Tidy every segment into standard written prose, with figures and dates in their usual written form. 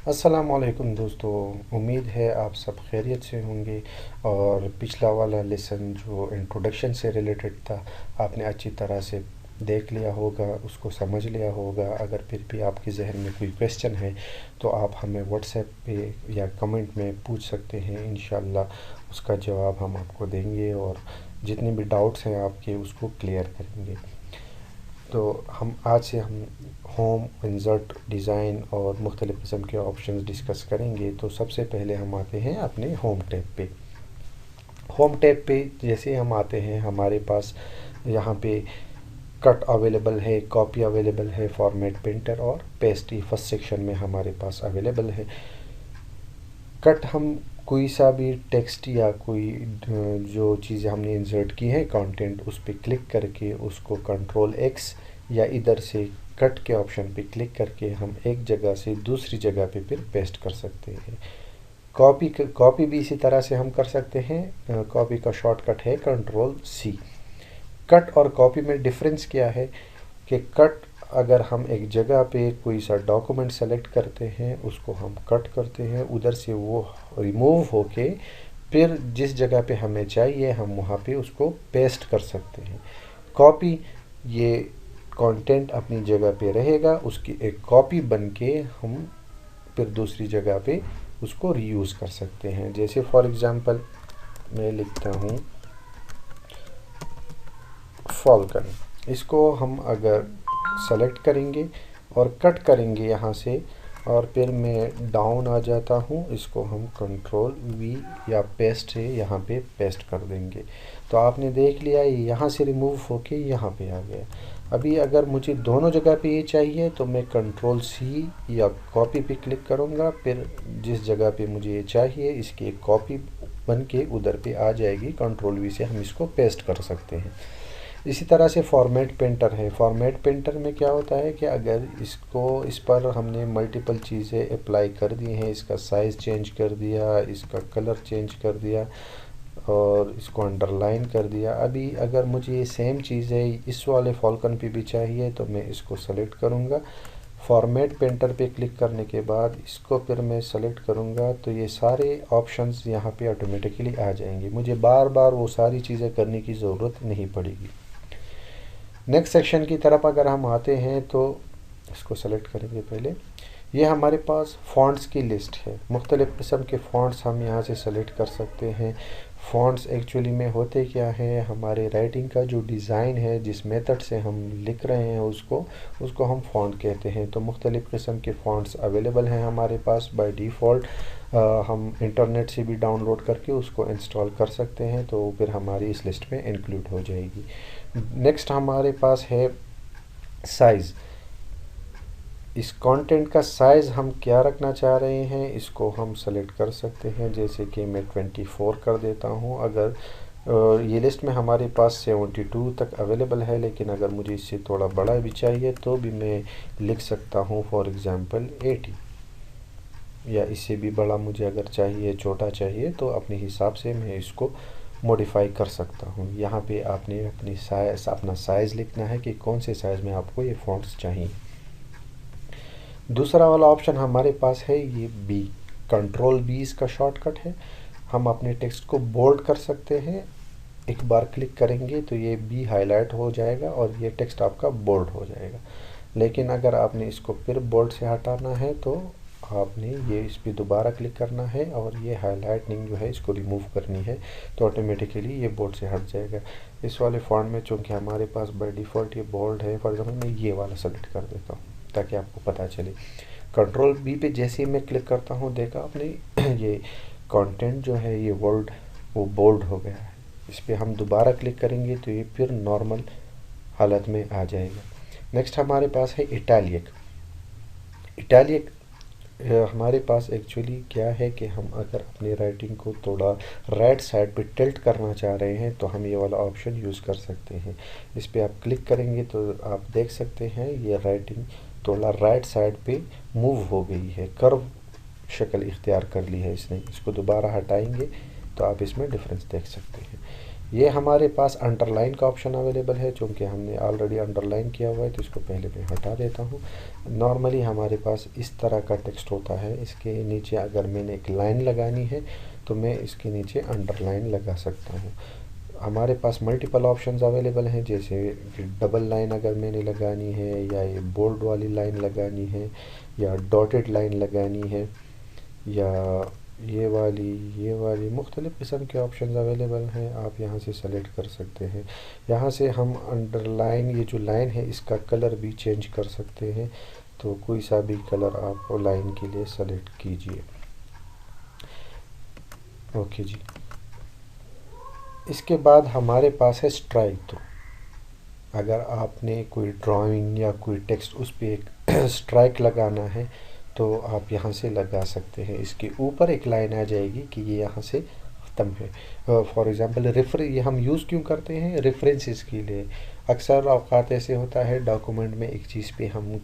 अस्सलामुअलैकुम दोस्तों। उम्मीद है आप सब खैरियत से होंगे। और पिछला वाला लेसन जो इंट्रोडक्शन से रिलेटेड था, आपने अच्छी तरह से देख लिया होगा, उसको समझ लिया होगा। अगर फिर भी आपके जहन में कोई क्वेश्चन है तो आप हमें व्हाट्सएप पे या कमेंट में पूछ सकते हैं। इंशाल्लाह उसका जवाब हम आपको देंगे और जितने भी डाउट्स हैं आपके उसको क्लियर करेंगे। तो आज से हम होम इंसर्ट डिज़ाइन और मुख्तलिफ़ किस्म के ऑप्शंस डिस्कस करेंगे। तो सबसे पहले हम आते हैं अपने होम टैब पे। होम टैब पे जैसे हम आते हैं, हमारे पास यहाँ पे कट अवेलेबल है, कॉपी अवेलेबल है, फॉर्मेट प्रिंटर और पेस्ट ही फर्स्ट सेक्शन में हमारे पास अवेलेबल है। कट हम कोई सा भी टेक्स्ट या कोई जो चीज़ें हमने इंसर्ट की हैं कंटेंट, उस पर क्लिक करके उसको कंट्रोल एक्स या इधर से कट के ऑप्शन पे क्लिक करके हम एक जगह से दूसरी जगह पे फिर पेस्ट कर सकते हैं। कॉपी भी इसी तरह से हम कर सकते हैं। कॉपी का शॉर्टकट है कंट्रोल सी। कट और कॉपी में डिफरेंस क्या है कि कट, अगर हम एक जगह पे कोई सा डॉक्यूमेंट सेलेक्ट करते हैं, उसको हम कट करते हैं, उधर से वो रिमूव होके फिर जिस जगह पे हमें चाहिए हम वहाँ पे उसको पेस्ट कर सकते हैं। कॉपी, ये कंटेंट अपनी जगह पे रहेगा, उसकी एक कॉपी बन के हम फिर दूसरी जगह पे उसको रीयूज़ कर सकते हैं। जैसे फॉर एग्ज़ाम्पल मैं लिखता हूँ फॉल्कन, इसको हम अगर सेलेक्ट करेंगे और कट करेंगे यहाँ से, और फिर मैं डाउन आ जाता हूँ, इसको हम कंट्रोल वी या पेस्ट से यहाँ पे पेस्ट कर देंगे। तो आपने देख लिया ये यहाँ से रिमूव होके यहाँ पे आ गया। अभी अगर मुझे दोनों जगह पे ये चाहिए तो मैं कंट्रोल सी या कॉपी पे क्लिक करूँगा, फिर जिस जगह पे मुझे ये चाहिए इसकी एक कॉपी बन के उधर पे आ जाएगी। कंट्रोल वी से हम इसको पेस्ट कर सकते हैं। इसी तरह से फॉर्मेट पेंटर है। फॉर्मेट पेंटर में क्या होता है कि अगर इस पर हमने मल्टीपल चीज़ें अप्लाई कर दी हैं, इसका साइज़ चेंज कर दिया, इसका कलर चेंज कर दिया और इसको अंडरलाइन कर दिया, अभी अगर मुझे ये सेम चीज़ें इस वाले फॉल्कन पे भी चाहिए तो मैं इसको सेलेक्ट करूँगा। फॉर्मेट पेंटर पे क्लिक करने के बाद इसको फिर मैं सेलेक्ट करूँगा तो ये सारे ऑप्शंस यहाँ पे ऑटोमेटिकली आ जाएंगे। मुझे बार बार वो सारी चीज़ें करने की ज़रूरत नहीं पड़ेगी। नेक्स्ट सेक्शन की तरफ अगर हम आते हैं तो इसको सेलेक्ट करेंगे पहले। ये हमारे पास फ़ॉन्ट्स की लिस्ट है। मुख्तलिफ़ किस्म के फ़ॉन्ट्स हम यहाँ से सेलेक्ट कर सकते हैं। फ़ॉन्ट्स एक्चुअली में होते क्या हैं, हमारे राइटिंग का जो डिज़ाइन है, जिस मेथड से हम लिख रहे हैं उसको हम फ़ॉन्ट कहते हैं। तो मुख्तलिफ़ किस्म के फ़ॉन्ट्स अवेलेबल हैं हमारे पास बाय डिफ़ॉल्ट। हम इंटरनेट से भी डाउनलोड करके उसको इंस्टॉल कर सकते हैं, तो फिर हमारी इस लिस्ट में इंक्लूड हो जाएगी। नेक्स्ट हमारे पास है साइज़। इस कंटेंट का साइज़ हम क्या रखना चाह रहे हैं, इसको हम सेलेक्ट कर सकते हैं। जैसे कि मैं 24 कर देता हूँ। अगर ये लिस्ट में हमारे पास 72 तक अवेलेबल है, लेकिन अगर मुझे इससे थोड़ा बड़ा भी चाहिए तो भी मैं लिख सकता हूँ, फॉर एग्ज़ाम्पल 80। या इससे भी बड़ा मुझे अगर चाहिए, छोटा चाहिए, तो अपने हिसाब से मैं इसको मॉडिफाई कर सकता हूँ। यहाँ पे आपने अपना साइज़ लिखना है कि कौन से साइज़ में आपको ये फ़ॉन्ट्स चाहिए। दूसरा वाला ऑप्शन हमारे पास है ये बी। कंट्रोल बी इसका शॉर्टकट है। हम अपने टेक्स्ट को बोल्ड कर सकते हैं। एक बार क्लिक करेंगे तो ये बी हाईलाइट हो जाएगा और ये टेक्स्ट आपका बोल्ड हो जाएगा। लेकिन अगर आपने इसको फिर बोल्ड से हटाना है तो आपने ये इस पर दोबारा क्लिक करना है और ये हाईलाइटनिंग जो है इसको रिमूव करनी है, तो ऑटोमेटिकली ये बोल्ड से हट जाएगा। इस वाले फॉन्ट में चूँकि हमारे पास बाय डिफ़ॉल्ट ये बोल्ड है, फॉर एग्जाम्पल मैं ये वाला सेलेक्ट कर देता हूँ ताकि आपको पता चले। कंट्रोल बी पे जैसे ही मैं क्लिक करता हूँ, देखा आपने ये कंटेंट जो है ये वर्ड वो बोल्ड हो गया है। इस पर हम दोबारा क्लिक करेंगे तो ये फिर नॉर्मल हालत में आ जाएगा। नेक्स्ट हमारे पास है इटालिक। इटालिक हमारे पास एक्चुअली क्या है कि हम अगर अपनी राइटिंग को थोड़ा राइट साइड पे टिल्ट करना चाह रहे हैं तो हम ये वाला ऑप्शन यूज़ कर सकते हैं। इस पर आप क्लिक करेंगे तो आप देख सकते हैं ये राइटिंग थोड़ा राइट साइड पे मूव हो गई है, कर्व शक्ल इख्तियार कर ली है इसने। इसको दोबारा हटाएंगे तो आप इसमें डिफरेंस देख सकते हैं। ये हमारे पास अंडरलाइन का ऑप्शन अवेलेबल है, चूँकि हमने ऑलरेडी अंडरलाइन किया हुआ है तो इसको पहले मैं हटा देता हूँ। नॉर्मली हमारे पास इस तरह का टेक्स्ट होता है, इसके नीचे अगर मैंने एक लाइन लगानी है तो मैं इसके नीचे अंडरलाइन लगा सकता हूँ। हमारे पास मल्टीपल ऑप्शंस अवेलेबल हैं, जैसे डबल लाइन अगर मैंने लगानी है, या ये बोल्ड वाली लाइन लगानी है, या डॉटेड लाइन लगानी है, या ये वाली मुख्तलिफ़ किस्म के ऑप्शंस अवेलेबल हैं। आप यहाँ से सेलेक्ट कर सकते हैं। यहाँ से हम अंडरलाइन, ये जो लाइन है इसका कलर भी चेंज कर सकते हैं, तो कोई सा भी कलर आप लाइन के लिए सेलेक्ट कीजिए। ओके जी। इसके बाद हमारे पास है स्ट्राइक थ्रू। अगर आपने कोई ड्राइंग या कोई टेक्स्ट उस पर एक स्ट्राइक लगाना है तो आप यहाँ से लगा सकते हैं। इसके ऊपर एक लाइन आ जाएगी कि ये यहाँ से ख़त्म है। फॉर एग्ज़ाम्पल ये हम यूज़ क्यों करते हैं? रेफरेंसेस के लिए। अक्सर औक़ात ऐसे होता है डॉक्यूमेंट में एक चीज़ पे हम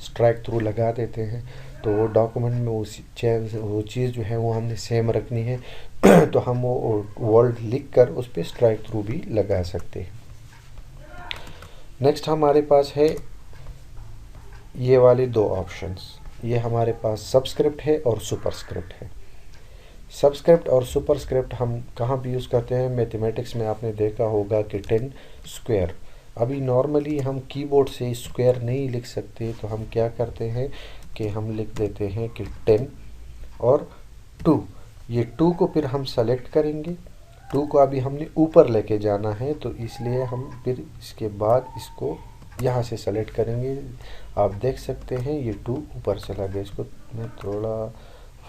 स्ट्राइक थ्रू लगा देते हैं, तो वो डॉक्यूमेंट में वो चीज़ जो है वो हमने सेम रखनी है तो हम वो वर्ड लिख कर उस पर स्ट्राइक थ्रू भी लगा सकते हैं। नेक्स्ट हमारे पास है ये वाले दो ऑप्शंस। ये हमारे पास सबस्क्रिप्ट है और सुपरस्क्रिप्ट है। सबस्क्रिप्ट और सुपरस्क्रिप्ट हम कहाँ भी यूज़ करते हैं? मैथमेटिक्स में आपने देखा होगा कि 10 स्क्वायर। अभी नॉर्मली हम कीबोर्ड से स्क्वायर नहीं लिख सकते, तो हम क्या करते हैं कि हम लिख देते हैं कि 10 और 2। ये 2 को फिर हम सेलेक्ट करेंगे। 2 को अभी हमने ऊपर लेके जाना है, तो इसलिए हम फिर इसके बाद इसको यहाँ से सेलेक्ट करेंगे। आप देख सकते हैं ये 2 ऊपर चला गया। इसको मैं थोड़ा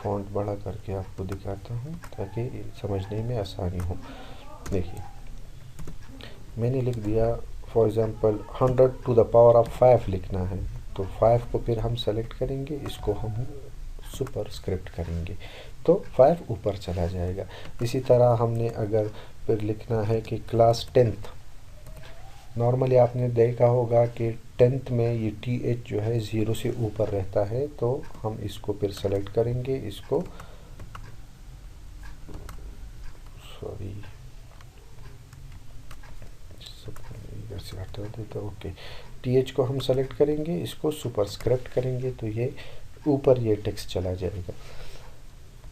फ़ॉन्ट बड़ा करके आपको दिखाता हूँ ताकि समझने में आसानी हो। देखिए मैंने लिख दिया, for example 100 to the power of 5 लिखना है, तो 5 को फिर हम सेलेक्ट करेंगे, इसको हम सुपरस्क्रिप्ट करेंगे तो 5 ऊपर चला जाएगा। इसी तरह हमने अगर फिर लिखना है कि क्लास 10th, नॉर्मली आपने देखा होगा कि 10th में ये TH जो है 0 से ऊपर रहता है, तो हम इसको फिर सेलेक्ट करेंगे, इसको इधर से हटा देता। ओके, TH को हम सेलेक्ट करेंगे, इसको सुपरस्क्रिप्ट करेंगे, तो ये ऊपर ये टेक्स्ट चला जाएगा।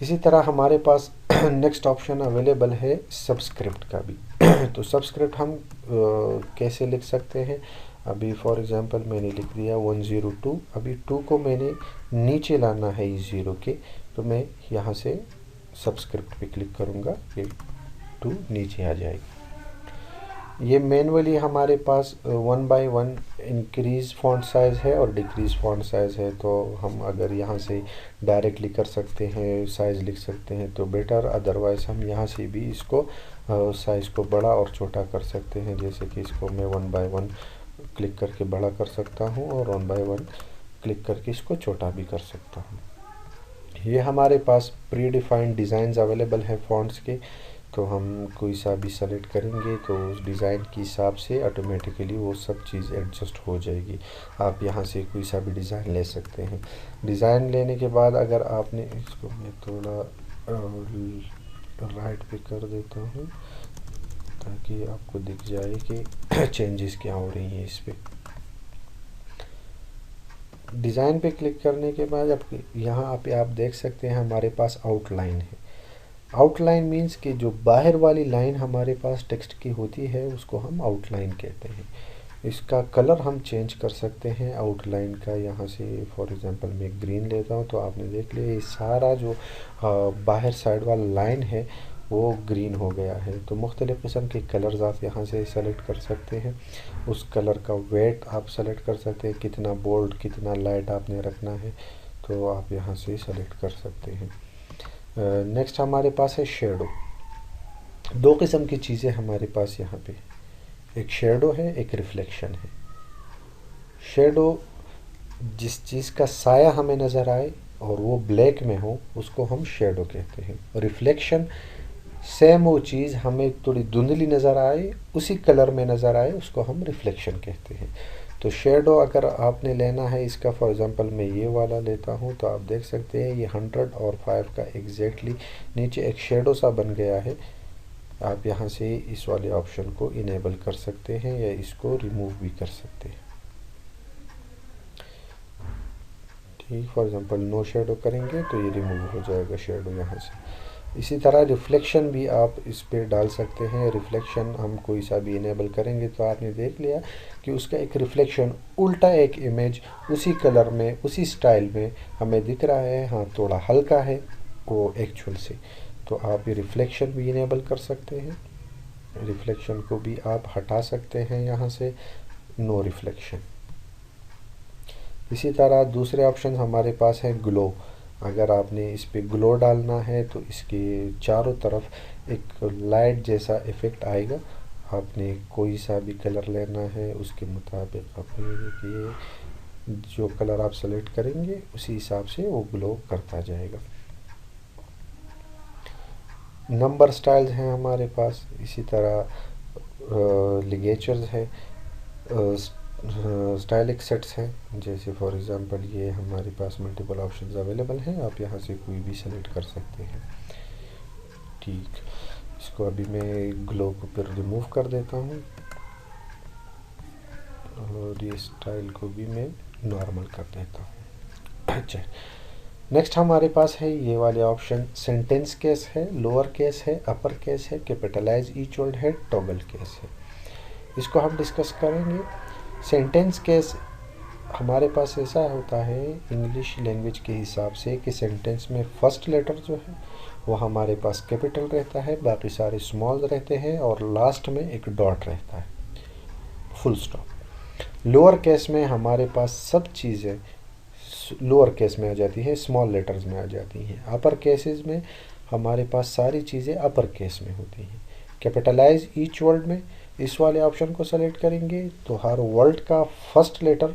इसी तरह हमारे पास नेक्स्ट ऑप्शन अवेलेबल है सबस्क्रिप्ट का भी तो सबस्क्रिप्ट हम कैसे लिख सकते हैं? अभी फॉर एग्ज़ाम्पल मैंने लिख दिया 102। अभी 2 को मैंने नीचे लाना है इस 0 के, तो मैं यहाँ से सबस्क्रिप्ट पे क्लिक करूँगा, ये 2 नीचे आ जाएगी। ये मैनुअली हमारे पास 1 बाय 1 इंक्रीज़ फॉन्ट साइज़ है और डिक्रीज़ फॉन्ट साइज़ है, तो हम अगर यहाँ से डायरेक्टली कर सकते हैं, साइज़ लिख सकते हैं तो बेटर। अदरवाइज़ हम यहाँ से भी इसको साइज़ को बड़ा और छोटा कर सकते हैं। जैसे कि इसको मैं 1 बाय 1 क्लिक करके बड़ा कर सकता हूँ और 1 बाय 1 क्लिक करके इसको छोटा भी कर सकता हूँ। ये हमारे पास प्री डिफाइंड डिज़ाइंस अवेलेबल हैं फॉन्ट्स के, तो हम कोई सा भी सेलेक्ट करेंगे तो उस डिज़ाइन के हिसाब से ऑटोमेटिकली वो सब चीज़ एडजस्ट हो जाएगी। आप यहाँ से कोई सा भी डिज़ाइन ले सकते हैं। डिज़ाइन लेने के बाद अगर आपने इसको, मैं थोड़ा राइट पे कर देता हूँ ताकि आपको दिख जाए कि चेंजेस क्या हो रही हैं इस पे। डिज़ाइन पे क्लिक करने के बाद अब यहाँ पे आप देख सकते हैं हमारे पास आउटलाइन है। आउटलाइन मीन्स कि जो बाहर वाली लाइन हमारे पास टेक्स्ट की होती है उसको हम आउटलाइन कहते हैं। इसका कलर हम चेंज कर सकते हैं आउटलाइन का। यहाँ से फॉर एग्ज़ाम्पल मैं ग्रीन लेता हूँ, तो आपने देख लिया ये सारा जो बाहर साइड वाला लाइन है वो ग्रीन हो गया है। तो मुख्तलिफ़ किस्म के कलर्स आप यहाँ से सेलेक्ट कर सकते हैं। उस कलर का वेट आप सेलेक्ट कर सकते हैं, कितना बोल्ड कितना लाइट आपने रखना है, तो आप यहाँ से सेलेक्ट कर सकते हैं। नेक्स्ट हमारे पास है शेडो। 2 किस्म की चीज़ें हमारे पास यहाँ पे, एक शेडो है, एक रिफ्लेक्शन है। शेडो जिस चीज़ का साया हमें नज़र आए और वो ब्लैक में हो उसको हम शेडो कहते हैं। रिफ्लेक्शन सेम वो चीज़ हमें थोड़ी धुंधली नज़र आए, उसी कलर में नज़र आए, उसको हम रिफ्लेक्शन कहते हैं। तो शेडो अगर आपने लेना है इसका, फॉर एग्ज़ाम्पल मैं ये वाला लेता हूँ, तो आप देख सकते हैं ये 100 और 5 का एग्जैक्टली नीचे एक शेडो सा बन गया है। आप यहाँ से इस वाले ऑप्शन को इनेबल कर सकते हैं या इसको रिमूव भी कर सकते हैं। ठीक, फॉर एग्जांपल नो शेडो करेंगे तो ये रिमूव हो जाएगा शेडो यहाँ से। इसी तरह रिफ्लेक्शन भी आप इस पे डाल सकते हैं। रिफ्लेक्शन हम कोई सा भी इनेबल करेंगे तो आपने देख लिया कि उसका एक रिफ्लेक्शन उल्टा एक इमेज उसी कलर में उसी स्टाइल में हमें दिख रहा है। हाँ, थोड़ा हल्का है वो एक्चुअल से, तो आप ये रिफ्लेक्शन भी इनेबल कर सकते हैं। रिफ्लेक्शन को भी आप हटा सकते हैं यहाँ से, नो रिफ्लेक्शन। इसी तरह दूसरे ऑप्शन हमारे पास है ग्लो। अगर आपने इस पे ग्लो डालना है तो इसके चारों तरफ एक लाइट जैसा इफ़ेक्ट आएगा। आपने कोई सा भी कलर लेना है उसके मुताबिक अपने ये जो कलर आप सेलेक्ट करेंगे उसी हिसाब से वो ग्लो करता जाएगा। नंबर स्टाइल्स हैं हमारे पास, इसी तरह लिगेचर्स है, स्टाइलिक सेट्स हैं। जैसे फॉर एग्जांपल ये हमारे पास मल्टीपल ऑप्शंस अवेलेबल हैं, आप यहाँ से कोई भी सेलेक्ट कर सकते हैं। ठीक, इसको अभी मैं ग्लो को फिर रिमूव कर देता हूँ और ये स्टाइल को भी मैं नॉर्मल कर देता हूँ। अच्छा, नेक्स्ट हमारे पास है ये वाले ऑप्शन। सेंटेंस केस है, लोअर केस है, अपर केस है, कैपिटलाइज ईच वर्ड है, टॉगल केस है। इसको हम डिस्कस करेंगे। सेंटेंस केस हमारे पास ऐसा होता है इंग्लिश लैंग्वेज के हिसाब से कि सेंटेंस में फर्स्ट लेटर जो है वो हमारे पास कैपिटल रहता है, बाकी सारे स्मॉल रहते हैं और लास्ट में एक डॉट रहता है, फुल स्टॉप। लोअर केस में हमारे पास सब चीज़ें लोअर केस में आ जाती है, स्मॉल लेटर्स में आ जाती हैं। अपर केसेस में हमारे पास सारी चीज़ें अपर केस में होती हैं। कैपिटलाइज ईच वर्ड में इस वाले ऑप्शन को सेलेक्ट करेंगे तो हर वर्ड का फर्स्ट लेटर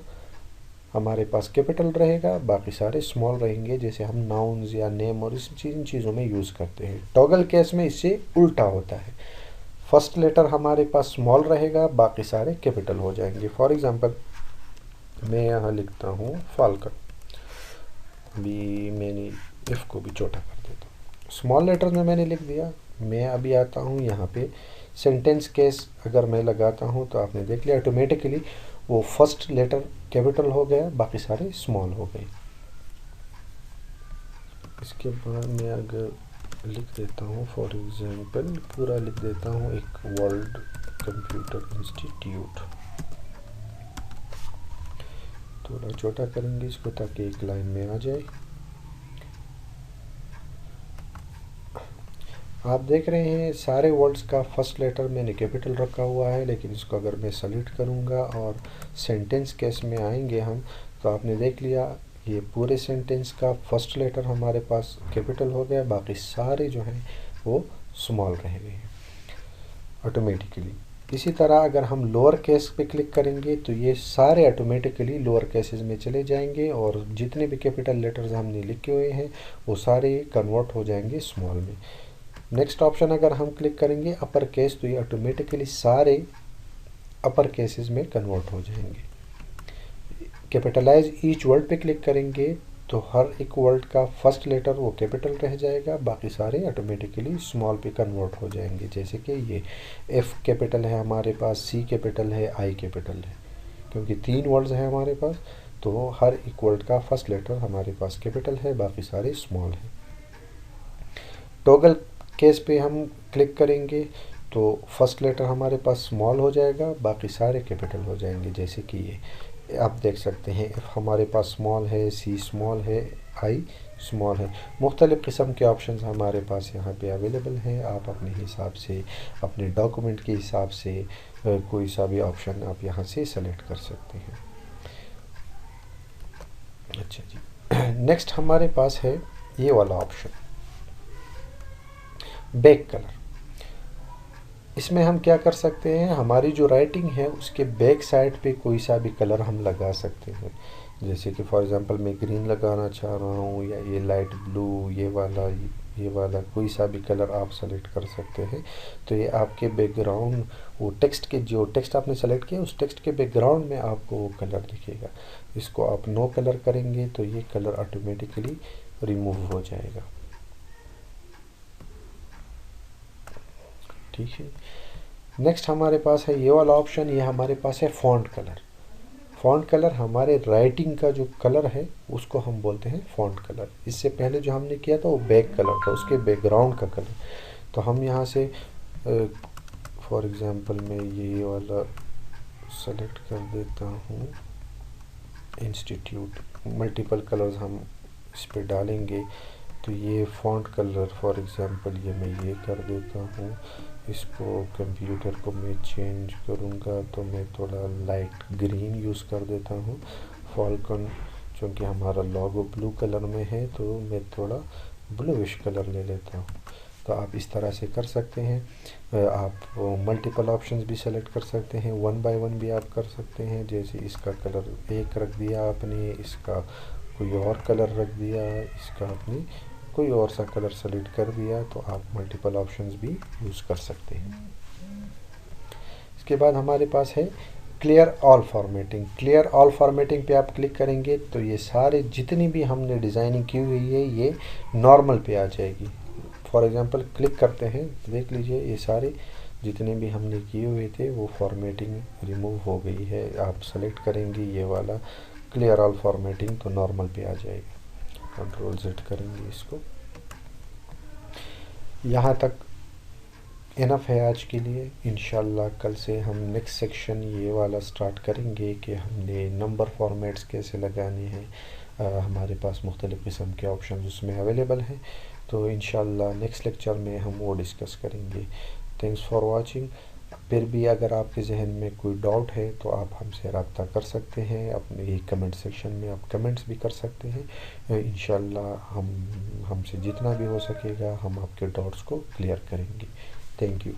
हमारे पास कैपिटल रहेगा, बाकी सारे स्मॉल रहेंगे, जैसे हम नाउन्स या नेम और इन चीज़ों में यूज़ करते हैं। टॉगल केस में इससे उल्टा होता है, फर्स्ट लेटर हमारे पास स्मॉल रहेगा, बाकी सारे कैपिटल हो जाएंगे। फॉर एग्जांपल मैं यहाँ लिखता हूँ फाल्कन, अभी मैंने एफ को भी छोटा कर देता हूँ, स्मॉल लेटर में मैंने लिख दिया। मैं अभी आता हूँ यहाँ पे सेंटेंस केस, अगर मैं लगाता हूँ तो आपने देख लिया ऑटोमेटिकली वो फर्स्ट लेटर कैपिटल हो गया, बाकी सारे स्मॉल हो गए। इसके बाद मैं अगर लिख देता हूँ फॉर एग्जांपल पूरा लिख देता हूँ एक वर्ल्ड कंप्यूटर इंस्टीट्यूट, थोड़ा छोटा करेंगे इसको ताकि एक लाइन में आ जाए। आप देख रहे हैं सारे वर्ड्स का फर्स्ट लेटर मैंने कैपिटल रखा हुआ है, लेकिन इसको अगर मैं सेलेक्ट करूंगा और सेंटेंस केस में आएंगे हम तो आपने देख लिया ये पूरे सेंटेंस का फर्स्ट लेटर हमारे पास कैपिटल हो गया, बाकी सारे जो हैं वो स्मॉल रह गए हैं ऑटोमेटिकली। इसी तरह अगर हम लोअर केस पे क्लिक करेंगे तो ये सारे ऑटोमेटिकली लोअर केसेस में चले जाएंगे और जितने भी कैपिटल लेटर्स हमने लिखे हुए हैं वो सारे कन्वर्ट हो जाएंगे स्मॉल में। नेक्स्ट ऑप्शन अगर हम क्लिक करेंगे अपर केस तो ये ऑटोमेटिकली सारे अपर केसेस में कन्वर्ट हो जाएंगे। कैपिटलाइज ईच वर्ड पे क्लिक करेंगे तो हर एक वर्ड का फर्स्ट लेटर वो कैपिटल रह जाएगा, बाकी सारे ऑटोमेटिकली स्मॉल पे कन्वर्ट हो जाएंगे। जैसे कि ये एफ कैपिटल है हमारे पास, सी कैपिटल है, आई कैपिटल है, क्योंकि 3 वर्ड्स हैं हमारे पास तो हर एक वर्ड का फर्स्ट लेटर हमारे पास कैपिटल है, बाकी सारे स्मॉल है। टॉगल केस पे हम क्लिक करेंगे तो फर्स्ट लेटर हमारे पास स्मॉल हो जाएगा, बाकी सारे कैपिटल हो जाएंगे। जैसे कि ये आप देख सकते हैं एफ हमारे पास स्मॉल है, सी स्मॉल है, आई स्मॉल है। मुख्तलिफ़ किस्म के ऑप्शंस हमारे पास यहाँ पे अवेलेबल हैं, आप अपने हिसाब से अपने डॉक्यूमेंट के हिसाब से कोई सा भी ऑप्शन आप यहाँ से सेलेक्ट कर सकते हैं। अच्छा जी, नेक्स्ट हमारे पास है ये वाला ऑप्शन बैक कलर। इसमें हम क्या कर सकते हैं, हमारी जो राइटिंग है उसके बैक साइड पे कोई सा भी कलर हम लगा सकते हैं। जैसे कि फॉर एग्जांपल मैं ग्रीन लगाना चाह रहा हूँ या ये लाइट ब्लू, ये वाला कोई सा भी कलर आप सेलेक्ट कर सकते हैं। तो ये आपके बैकग्राउंड वो टेक्स्ट के जो टेक्स्ट आपने सेलेक्ट किया उस टेक्स्ट के बैकग्राउंड में आपको वो कलर दिखेगा। इसको आप नो कलर करेंगे तो ये कलर ऑटोमेटिकली रिमूव हो जाएगा। ठीक है। नेक्स्ट हमारे पास है ये वाला ऑप्शन, ये हमारे पास है फ़ॉन्ट कलर। फ़ॉन्ट कलर हमारे राइटिंग का जो कलर है उसको हम बोलते हैं फ़ॉन्ट कलर। इससे पहले जो हमने किया था वो बैक कलर था, उसके बैकग्राउंड का कलर। तो हम यहाँ से फॉर एग्ज़ाम्पल मैं ये वाला सेलेक्ट कर देता हूँ, इंस्टीट्यूट। मल्टीपल कलर्स हम इस पर डालेंगे। तो ये फ़ॉन्ट कलर फॉर एग्ज़ाम्पल ये मैं ये कर देता हूँ। इसको कंप्यूटर को मैं चेंज करूँगा तो मैं थोड़ा लाइट ग्रीन यूज़ कर देता हूँ। फॉल्कन चूँकि हमारा लोगो ब्लू कलर में है तो मैं थोड़ा ब्लूइश कलर ले लेता हूँ। तो आप इस तरह से कर सकते हैं। आप मल्टीपल ऑप्शंस भी सेलेक्ट कर सकते हैं, वन बाय वन भी आप कर सकते हैं। जैसे इसका कलर एक रख दिया आपने, इसका कोई और कलर रख दिया, इसका आपने कोई और सा कलर सेलेक्ट कर दिया, तो आप मल्टीपल ऑप्शंस भी यूज़ कर सकते हैं। इसके बाद हमारे पास है clear all formatting. Clear all formatting पे आप क्लिक करेंगे तो ये सारे जितनी भी हमने डिज़ाइनिंग की हुई है ये नॉर्मल पे आ जाएगी। फॉर एग्ज़ाम्पल क्लिक करते हैं, देख लीजिए ये सारे जितने भी हमने किए हुए थे वो फॉर्मेटिंग रिमूव हो गई है। आप सेलेक्ट करेंगे ये वाला क्लियर ऑल फॉर्मेटिंग तो नॉर्मल पे आ जाएगा। कंट्रोल Z करेंगे इसको। यहाँ तक इनफ है आज के लिए। इंशाल्लाह कल से हम नेक्स्ट सेक्शन ये वाला स्टार्ट करेंगे कि हमने नंबर फॉर्मेट्स कैसे लगाने हैं। हमारे पास मुख्तलिफ़ किस्म के ऑप्शन उसमें अवेलेबल हैं। तो इंशाल्लाह नेक्स्ट लेक्चर में हम वो डिस्कस करेंगे। Thanks for watching. फिर भी अगर आपके जहन में कोई डाउट है तो आप हमसे रब्ता कर सकते हैं, अपने कमेंट सेक्शन में आप कमेंट्स भी कर सकते हैं। इंशाल्लाह हमसे जितना भी हो सकेगा हम आपके डाउट्स को क्लियर करेंगे। Thank you.